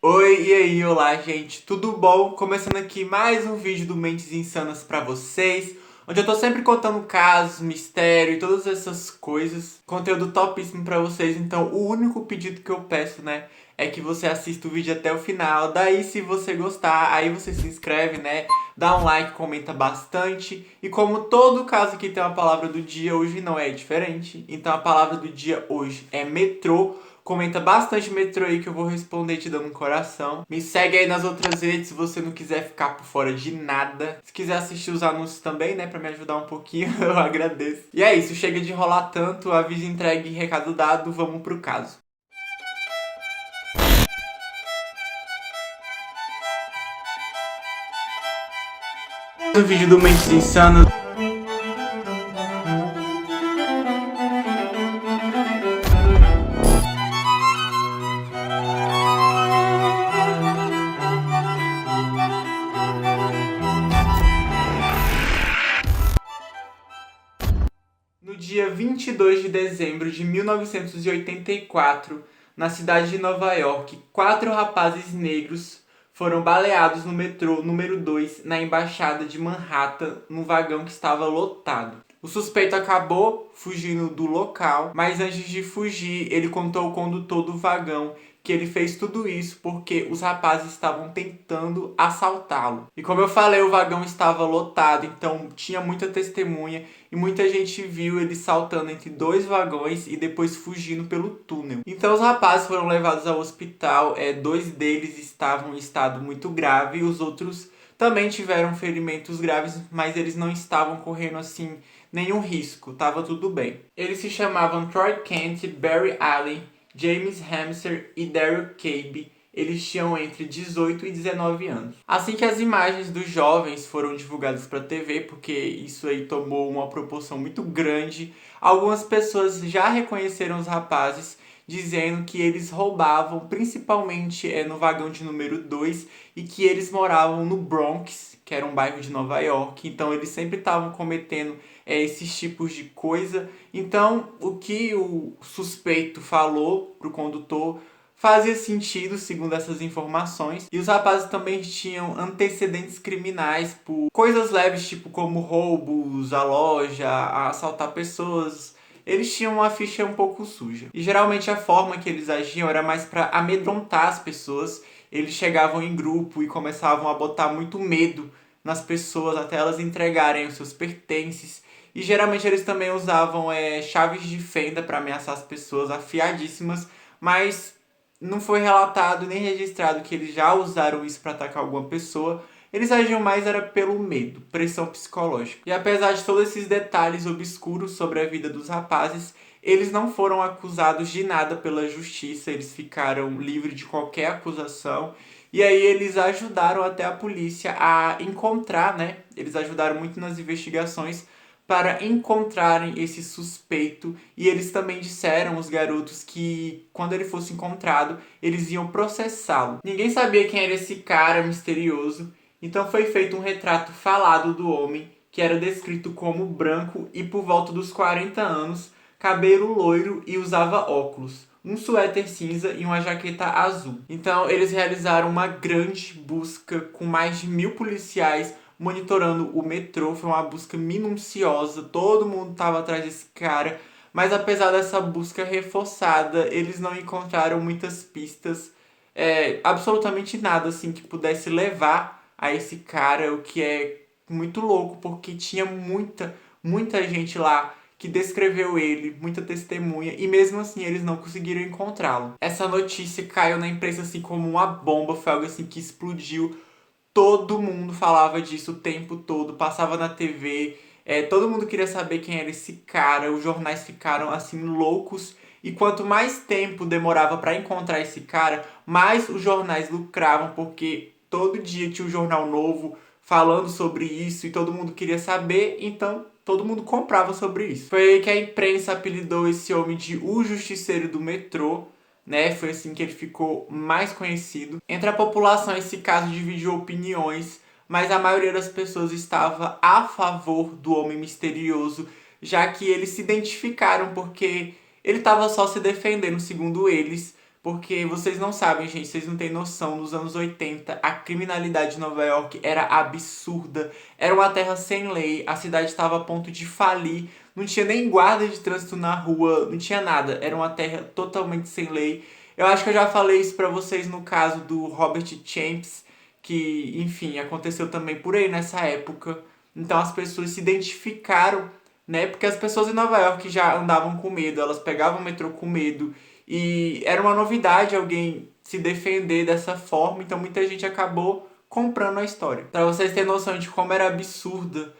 Oi, e aí, olá, gente, tudo bom? Começando aqui mais um vídeo do Mentes Insanas pra vocês, onde eu tô sempre contando casos, mistério e todas essas coisas, conteúdo topíssimo pra vocês. Então o único pedido que eu peço, né, é que você assista o vídeo até o final. Daí, se você gostar, aí você se inscreve, né, dá um like, comenta bastante. E como todo caso aqui tem uma palavra do dia, hoje não é diferente. Então a palavra do dia hoje é metrô. Comenta bastante metrô aí que eu vou responder te dando um coração. Me segue aí nas outras redes se você não quiser ficar por fora de nada. Se quiser assistir os anúncios também, né, pra me ajudar um pouquinho, eu agradeço. E é isso, chega de enrolar tanto, aviso entregue, recado dado, vamos pro caso. No vídeo do Mentes Insanas. No dia 22 de dezembro de 1984, na cidade de Nova York, 4 rapazes negros foram baleados no metrô número 2 na embaixada de Manhattan, num vagão que estava lotado. O suspeito acabou fugindo do local, mas antes de fugir, ele contou ao condutor do vagão que ele fez tudo isso porque os rapazes estavam tentando assaltá-lo. E como eu falei, o vagão estava lotado, então tinha muita testemunha e muita gente viu ele saltando entre dois vagões e depois fugindo pelo túnel. Então os rapazes foram levados ao hospital, dois deles estavam em estado muito grave e os outros também tiveram ferimentos graves, mas eles não estavam correndo assim nenhum risco, tava tudo bem. Eles se chamavam Troy Kent, Barry Allen, James Hamster e Daryl Cabe. Eles tinham entre 18 e 19 anos. Assim que as imagens dos jovens foram divulgadas para a TV, porque isso aí tomou uma proporção muito grande, algumas pessoas já reconheceram os rapazes, dizendo que eles roubavam principalmente no vagão de número 2 e que eles moravam no Bronx, que era um bairro de Nova York. Então eles sempre estavam cometendo esses tipos de coisa. Então o que o suspeito falou pro condutor fazia sentido, segundo essas informações. E os rapazes também tinham antecedentes criminais por coisas leves, tipo como roubos à loja, a assaltar pessoas. Eles tinham uma ficha um pouco suja. E geralmente a forma que eles agiam era mais para amedrontar as pessoas. Eles chegavam em grupo e começavam a botar muito medo nas pessoas até elas entregarem os seus pertences. E geralmente eles também usavam chaves de fenda para ameaçar as pessoas, afiadíssimas, mas não foi relatado nem registrado que eles já usaram isso para atacar alguma pessoa. Eles agiam mais era pelo medo, pressão psicológica. E apesar de todos esses detalhes obscuros sobre a vida dos rapazes, eles não foram acusados de nada pela justiça, eles ficaram livres de qualquer acusação. E aí eles ajudaram até a polícia a encontrar, né? Eles ajudaram muito nas investigações para encontrarem esse suspeito. E eles também disseram, os garotos, que quando ele fosse encontrado, eles iam processá-lo. Ninguém sabia quem era esse cara misterioso, então foi feito um retrato falado do homem, que era descrito como branco e por volta dos 40 anos, cabelo loiro e usava óculos, um suéter cinza e uma jaqueta azul. Então eles realizaram uma grande busca com mais de 1.000 policiais monitorando o metrô. Foi uma busca minuciosa, todo mundo estava atrás desse cara, mas apesar dessa busca reforçada, eles não encontraram muitas pistas, absolutamente nada assim que pudesse levar a esse cara, o que é muito louco, porque tinha muita gente lá que descreveu ele, muita testemunha, e mesmo assim eles não conseguiram encontrá-lo. Essa notícia caiu na imprensa assim como uma bomba, foi algo assim que explodiu. Todo mundo falava disso o tempo todo, passava na TV, todo mundo queria saber quem era esse cara, os jornais ficaram assim loucos. E quanto mais tempo demorava para encontrar esse cara, mais os jornais lucravam, porque todo dia tinha um jornal novo falando sobre isso e todo mundo queria saber, então todo mundo comprava sobre isso. Foi aí que a imprensa apelidou esse homem de o Justiceiro do Metrô, né? Foi assim que ele ficou mais conhecido. Entre a população, esse caso dividiu opiniões, mas a maioria das pessoas estava a favor do homem misterioso, já que eles se identificaram porque ele estava só se defendendo, segundo eles, Porque vocês não sabem, gente, vocês não têm noção, nos anos 80 a criminalidade de Nova York era absurda, era uma terra sem lei, a cidade estava a ponto de falir, não tinha nem guarda de trânsito na rua, não tinha nada, era uma terra totalmente sem lei. Eu acho que eu já falei isso pra vocês no caso do Robert Champs, que, enfim, aconteceu também por aí nessa época. Então as pessoas se identificaram, né? Porque as pessoas em Nova York já andavam com medo, elas pegavam o metrô com medo. E era uma novidade alguém se defender dessa forma, então muita gente acabou comprando a história. Para vocês terem noção de como era absurda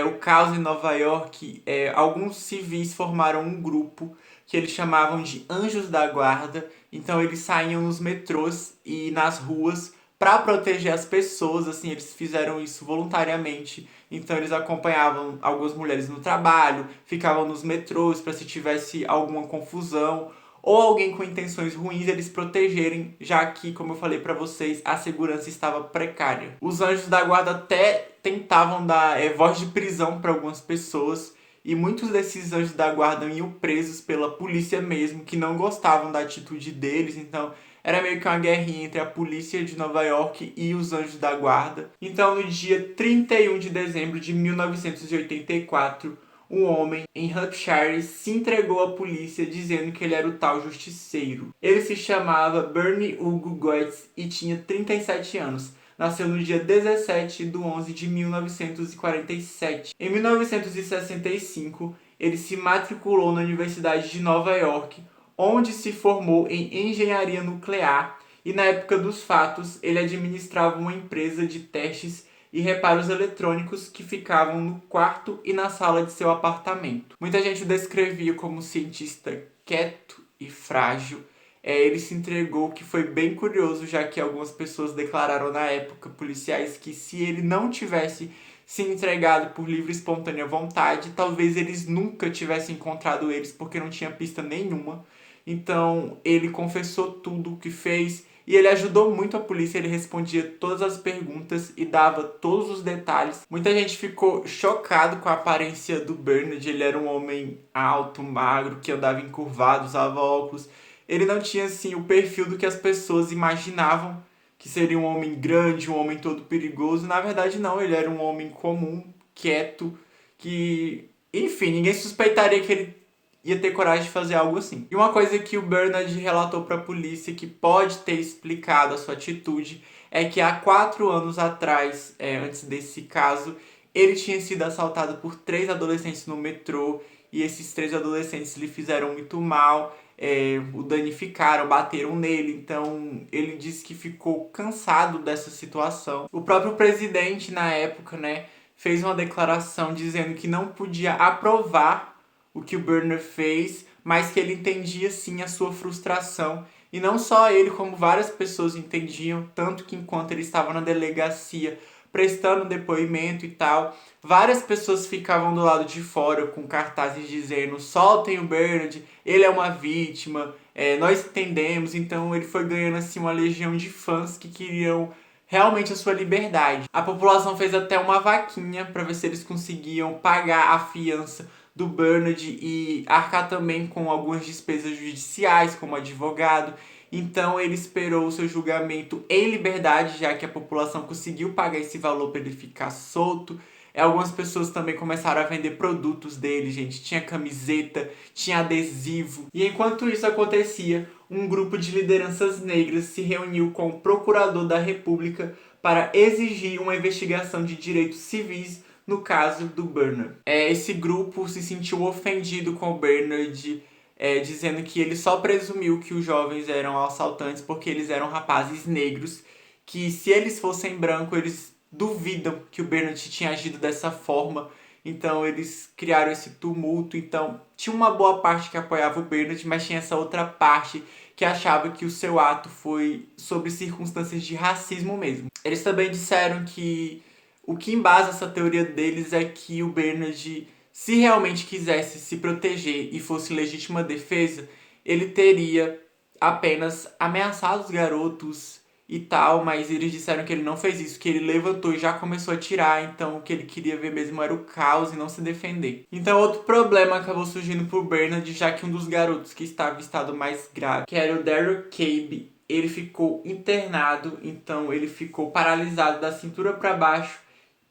o caos em Nova York, alguns civis formaram um grupo que eles chamavam de Anjos da Guarda. Então eles saíam nos metrôs e nas ruas para proteger as pessoas, assim, eles fizeram isso voluntariamente. Então eles acompanhavam algumas mulheres no trabalho, ficavam nos metrôs para se tivesse alguma confusão ou alguém com intenções ruins eles protegerem, já que, como eu falei para vocês, a segurança estava precária. Os anjos da guarda até tentavam dar voz de prisão para algumas pessoas, e muitos desses anjos da guarda iam presos pela polícia mesmo, que não gostavam da atitude deles, então era meio que uma guerrinha entre a polícia de Nova York e os anjos da guarda. Então, no dia 31 de dezembro de 1984, um homem em Hampshire se entregou à polícia dizendo que ele era o tal justiceiro. Ele se chamava Bernie Hugo Goetz e tinha 37 anos. Nasceu no dia 17 de 11 de 1947. Em 1965, ele se matriculou na Universidade de Nova York, onde se formou em engenharia nuclear, e na época dos fatos ele administrava uma empresa de testes e reparos eletrônicos que ficavam no quarto e na sala de seu apartamento. Muita gente o descrevia como um cientista quieto e frágil. Ele se entregou, que foi bem curioso, já que algumas pessoas declararam na época, policiais, que se ele não tivesse se entregado por livre e espontânea vontade, talvez eles nunca tivessem encontrado eles, porque não tinha pista nenhuma. Então ele confessou tudo o que fez e ele ajudou muito a polícia, ele respondia todas as perguntas e dava todos os detalhes. Muita gente ficou chocado com a aparência do Bernard. Ele era um homem alto, magro, que andava encurvado, usava óculos. Ele não tinha assim o perfil do que as pessoas imaginavam que seria um homem grande, um homem todo perigoso. Na verdade não, ele era um homem comum, quieto, que, enfim, ninguém suspeitaria que ele ia ter coragem de fazer algo assim. E uma coisa que o Bernard relatou para a polícia que pode ter explicado a sua atitude é que há 4 anos atrás, antes desse caso, ele tinha sido assaltado por 3 adolescentes no metrô, e esses 3 adolescentes lhe fizeram muito mal, o danificaram, bateram nele. Então ele disse que ficou cansado dessa situação. O próprio presidente na época, né, fez uma declaração dizendo que não podia aprovar o que o Bernard fez, mas que ele entendia sim a sua frustração. E não só ele, como várias pessoas entendiam, tanto que enquanto ele estava na delegacia prestando depoimento e tal, várias pessoas ficavam do lado de fora com cartazes dizendo: soltem o Bernard, ele é uma vítima, nós entendemos. Então ele foi ganhando assim uma legião de fãs que queriam realmente a sua liberdade. A população fez até uma vaquinha para ver se eles conseguiam pagar a fiança do Bernard e arcar também com algumas despesas judiciais, como advogado. Então ele esperou o seu julgamento em liberdade, já que a população conseguiu pagar esse valor para ele ficar solto. Algumas pessoas também começaram a vender produtos dele, gente. Tinha camiseta, tinha adesivo. E enquanto isso acontecia, um grupo de lideranças negras se reuniu com o procurador da República para exigir uma investigação de direitos civis no caso do Bernard. Esse grupo se sentiu ofendido com o Bernard, dizendo que ele só presumiu que os jovens eram assaltantes porque eles eram rapazes negros, que se eles fossem brancos, eles duvidam que o Bernard tinha agido dessa forma. Então eles criaram esse tumulto. Então tinha uma boa parte que apoiava o Bernard, mas tinha essa outra parte que achava que o seu ato foi sobre circunstâncias de racismo mesmo. Eles também disseram que o que embasa essa teoria deles é que o Bernard, se realmente quisesse se proteger e fosse legítima defesa, ele teria apenas ameaçado os garotos e tal, mas eles disseram que ele não fez isso, que ele levantou e já começou a atirar, então o que ele queria ver mesmo era o caos e não se defender. Então outro problema acabou surgindo pro Bernard, já que um dos garotos que estava em estado mais grave, que era o Daryl Cabe, ele ficou internado, então ele ficou paralisado da cintura para baixo,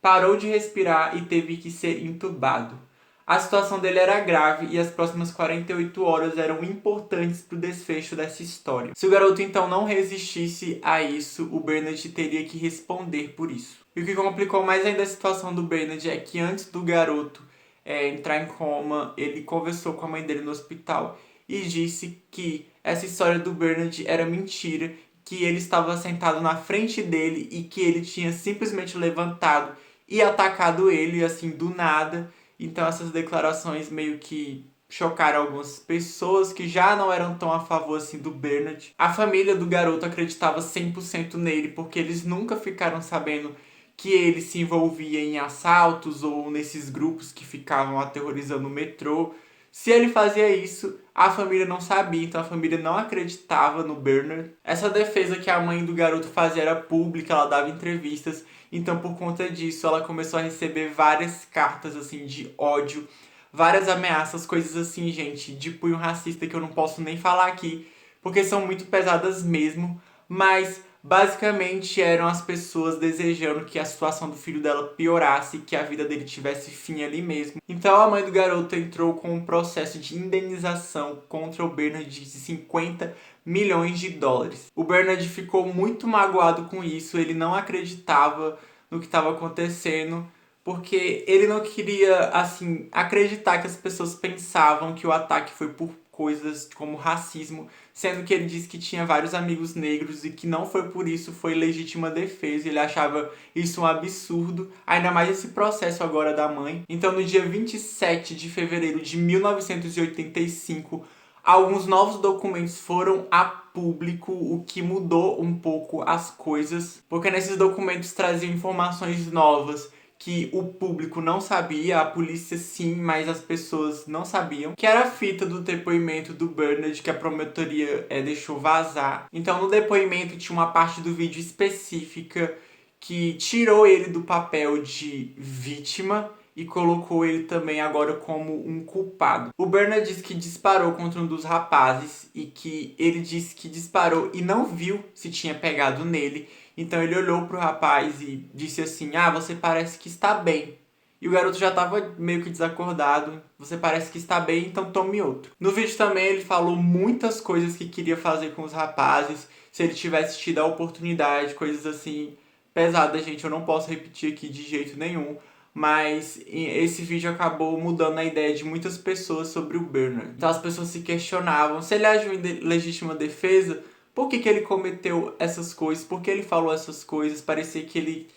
parou de respirar e teve que ser entubado. A situação dele era grave e as próximas 48 horas eram importantes para o desfecho dessa história. Se o garoto então não resistisse a isso, o Bernard teria que responder por isso. E o que complicou mais ainda a situação do Bernard é que antes do garoto entrar em coma, ele conversou com a mãe dele no hospital e disse que essa história do Bernard era mentira, que ele estava sentado na frente dele e que ele tinha simplesmente levantado e atacado ele assim do nada. Então essas declarações meio que chocaram algumas pessoas que já não eram tão a favor assim do Bernard. A família do garoto acreditava 100% nele, porque eles nunca ficaram sabendo que ele se envolvia em assaltos ou nesses grupos que ficavam aterrorizando o metrô. Se ele fazia isso, a família não sabia, então a família não acreditava no Bernard. Essa defesa que a mãe do garoto fazia era pública, ela dava entrevistas, então por conta disso ela começou a receber várias cartas assim de ódio, várias ameaças, coisas assim, gente, de punho racista que eu não posso nem falar aqui, porque são muito pesadas mesmo, mas basicamente eram as pessoas desejando que a situação do filho dela piorasse, que a vida dele tivesse fim ali mesmo. Então a mãe do garoto entrou com um processo de indenização contra o Bernard de 50 milhões de dólares. O Bernard ficou muito magoado com isso, ele não acreditava no que estava acontecendo, porque ele não queria, assim, acreditar que as pessoas pensavam que o ataque foi por coisas como racismo, sendo que ele disse que tinha vários amigos negros e que não foi por isso, foi legítima defesa. Ele achava isso um absurdo, ainda mais esse processo agora da mãe. Então, no dia 27 de fevereiro de 1985, alguns novos documentos foram a público, o que mudou um pouco as coisas, porque nesses documentos traziam informações novas que o público não sabia, a polícia sim, mas as pessoas não sabiam, que era a fita do depoimento do Bernard que a promotoria deixou vazar. Então no depoimento tinha uma parte do vídeo específica que tirou ele do papel de vítima e colocou ele também agora como um culpado. O Bernard disse que disparou contra um dos rapazes e que ele disse que disparou e não viu se tinha pegado nele. Então ele olhou pro rapaz e disse assim: "Ah, você parece que está bem." E o garoto já estava meio que desacordado. "Você parece que está bem, então tome outro." No vídeo também ele falou muitas coisas que queria fazer com os rapazes, se ele tivesse tido a oportunidade, coisas assim pesadas, gente. Eu não posso repetir aqui de jeito nenhum. Mas esse vídeo acabou mudando a ideia de muitas pessoas sobre o Bernard. Então as pessoas se questionavam se ele agiu em legítima defesa, por que ele cometeu essas coisas, por que ele falou essas coisas, parecia que ele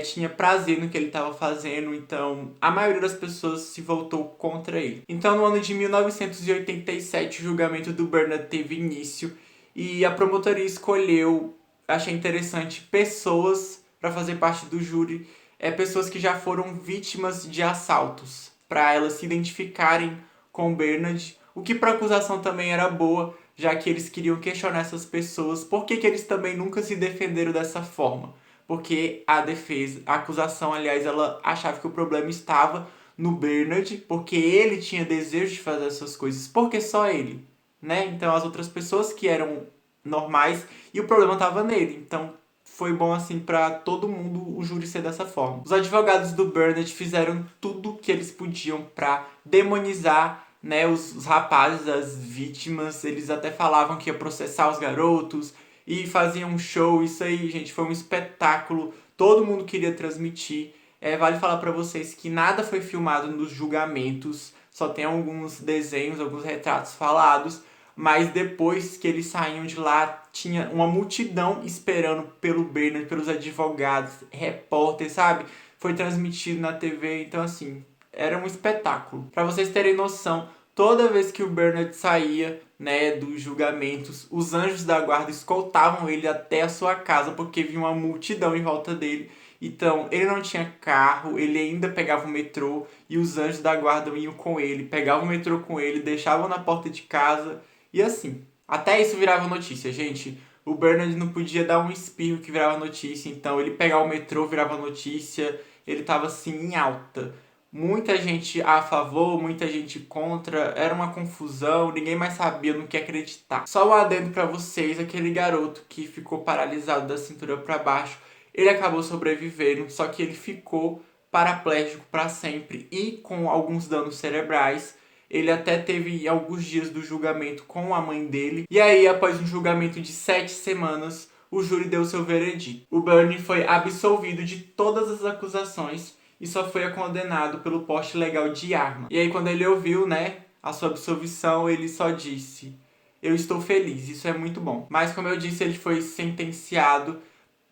tinha prazer no que ele estava fazendo, então a maioria das pessoas se voltou contra ele. Então no ano de 1987 o julgamento do Bernard teve início e a promotoria escolheu, achei interessante, pessoas para fazer parte do júri, pessoas que já foram vítimas de assaltos, para elas se identificarem com o Bernard, o que para a acusação também era boa, já que eles queriam questionar essas pessoas, por que eles também nunca se defenderam dessa forma? Porque a defesa, a acusação, aliás, ela achava que o problema estava no Bernard, porque ele tinha desejo de fazer essas coisas, porque só ele, né? Então as outras pessoas que eram normais e o problema estava nele. Então foi bom assim para todo mundo o júri ser dessa forma. Os advogados do Bernard fizeram tudo que eles podiam para demonizar, né, os rapazes, as vítimas. Eles até falavam que ia processar os garotos e faziam um show. Isso aí, gente, foi um espetáculo. Todo mundo queria transmitir. Vale falar para vocês que nada foi filmado nos julgamentos. Só tem alguns desenhos, alguns retratos falados. Mas depois que eles saíam de lá, tinha uma multidão esperando pelo Bernard, pelos advogados, repórteres, sabe? Foi transmitido na TV, então assim, era um espetáculo. Para vocês terem noção, toda vez que o Bernard saía, né, dos julgamentos, os anjos da guarda escoltavam ele até a sua casa, porque vinha uma multidão em volta dele. Então, ele não tinha carro, ele ainda pegava o metrô, e os anjos da guarda iam com ele, pegavam o metrô com ele, deixavam na porta de casa, e assim. Até isso virava notícia, gente. O Bernard não podia dar um espirro que virava notícia, então ele pegar o metrô virava notícia, ele tava assim em alta. Muita gente a favor, muita gente contra, era uma confusão, ninguém mais sabia no que acreditar. Só um adendo pra vocês, aquele garoto que ficou paralisado da cintura pra baixo, ele acabou sobrevivendo, só que ele ficou paraplégico pra sempre e com alguns danos cerebrais. Ele até teve alguns dias do julgamento com a mãe dele. E aí, após um julgamento de 7 semanas, o júri deu seu veredito. O Bernie foi absolvido de todas as acusações e só foi condenado pelo porte ilegal de arma. E aí, quando ele ouviu, né, a sua absolvição, ele só disse: "Eu estou feliz, isso é muito bom." Mas, como eu disse, ele foi sentenciado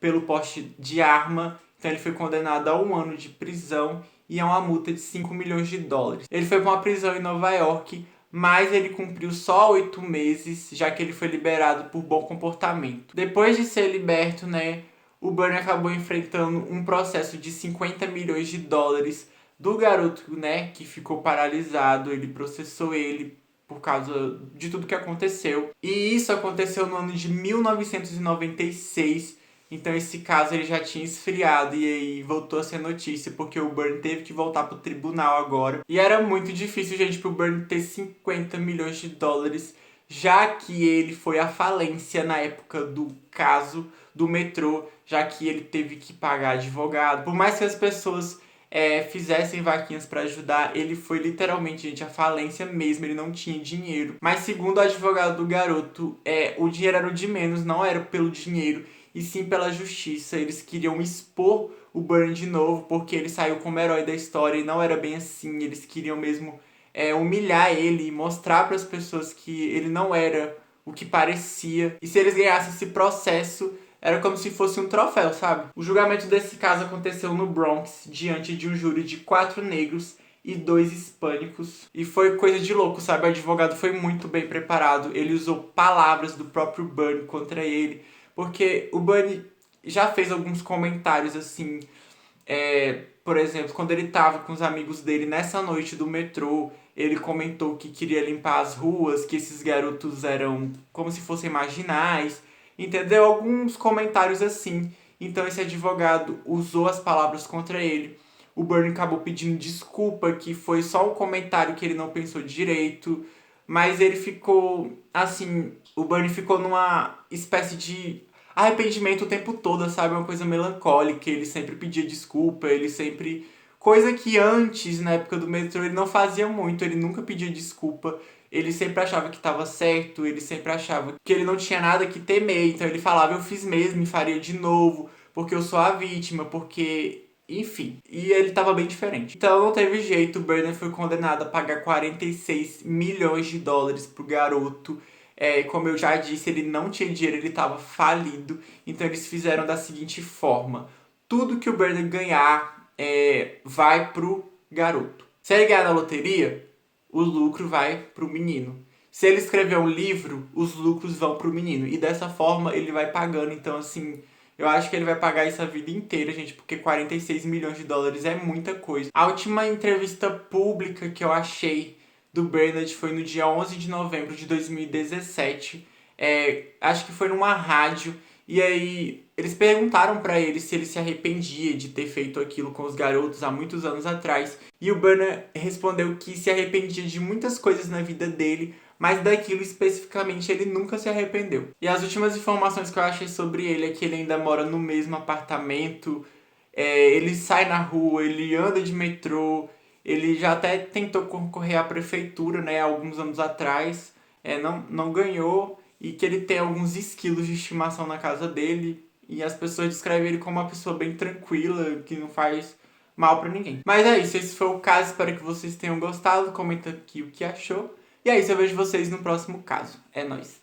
pelo porte de arma, então ele foi condenado a 1 ano de prisão e a uma multa de 5 milhões de dólares. Ele foi para uma prisão em Nova York, mas ele cumpriu só 8 meses, já que ele foi liberado por bom comportamento. Depois de ser liberto, né, o Bernie acabou enfrentando um processo de 50 milhões de dólares do garoto, né, que ficou paralisado. Ele processou ele por causa de tudo que aconteceu. E isso aconteceu no ano de 1996. Então esse caso ele já tinha esfriado e aí voltou a ser notícia porque o Bernie teve que voltar pro tribunal agora. E era muito difícil, gente, pro Bernie ter 50 milhões de dólares, já que ele foi à falência na época do caso do metrô, já que ele teve que pagar advogado. Por mais que as pessoas fizessem vaquinhas para ajudar, ele foi literalmente, gente, à falência mesmo, ele não tinha dinheiro. Mas segundo o advogado do garoto, o dinheiro era o de menos, não era pelo dinheiro, e sim pela justiça. Eles queriam expor o Bernie de novo, porque ele saiu como herói da história e não era bem assim. Eles queriam mesmo humilhar ele e mostrar para as pessoas que ele não era o que parecia. E se eles ganhassem esse processo, era como se fosse um troféu, sabe? O julgamento desse caso aconteceu no Bronx, diante de um júri de 4 negros e 2 hispânicos. E foi coisa de louco, sabe? O advogado foi muito bem preparado. Ele usou palavras do próprio Bernie contra ele. Porque o Bernie já fez alguns comentários assim. Por exemplo, quando ele tava com os amigos dele nessa noite do metrô, ele comentou que queria limpar as ruas, que esses garotos eram como se fossem marginais, entendeu? Alguns comentários assim. Então esse advogado usou as palavras contra ele. O Bernie acabou pedindo desculpa, que foi só um comentário que ele não pensou direito. Mas ele ficou, assim, o Bernie ficou numa espécie de arrependimento o tempo todo, sabe? Uma coisa melancólica. Ele sempre pedia desculpa, ele sempre... Coisa que antes, na época do metrô, ele não fazia muito, ele nunca pedia desculpa. Ele sempre achava que estava certo, ele sempre achava que ele não tinha nada que temer. Então ele falava: "Eu fiz mesmo e faria de novo, porque eu sou a vítima, porque..." Enfim, e ele tava bem diferente. Então não teve jeito, o Bernie foi condenado a pagar 46 milhões de dólares pro garoto. Como eu já disse, ele não tinha dinheiro, ele tava falido. Então eles fizeram da seguinte forma: tudo que o Bernie ganhar vai pro garoto. Se ele ganhar na loteria, o lucro vai pro menino. Se ele escrever um livro, os lucros vão pro menino. E dessa forma ele vai pagando. Então, assim, eu acho que ele vai pagar isso a vida inteira, gente, porque 46 milhões de dólares é muita coisa. A última entrevista pública que eu achei do Bernard foi no dia 11 de novembro de 2017. Acho que foi numa rádio. E aí eles perguntaram pra ele se ele se arrependia de ter feito aquilo com os garotos há muitos anos atrás. E o Bernard respondeu que se arrependia de muitas coisas na vida dele, mas daquilo especificamente ele nunca se arrependeu. E as últimas informações que eu achei sobre ele é que ele ainda mora no mesmo apartamento, ele sai na rua, ele anda de metrô, ele já até tentou concorrer à prefeitura, né, alguns anos atrás, não ganhou, e que ele tem alguns esquilos de estimação na casa dele, e as pessoas descrevem ele como uma pessoa bem tranquila, que não faz mal pra ninguém. Mas é isso, esse foi o caso, espero que vocês tenham gostado, comenta aqui o que achou. E é isso, eu vejo vocês no próximo caso. É nóis!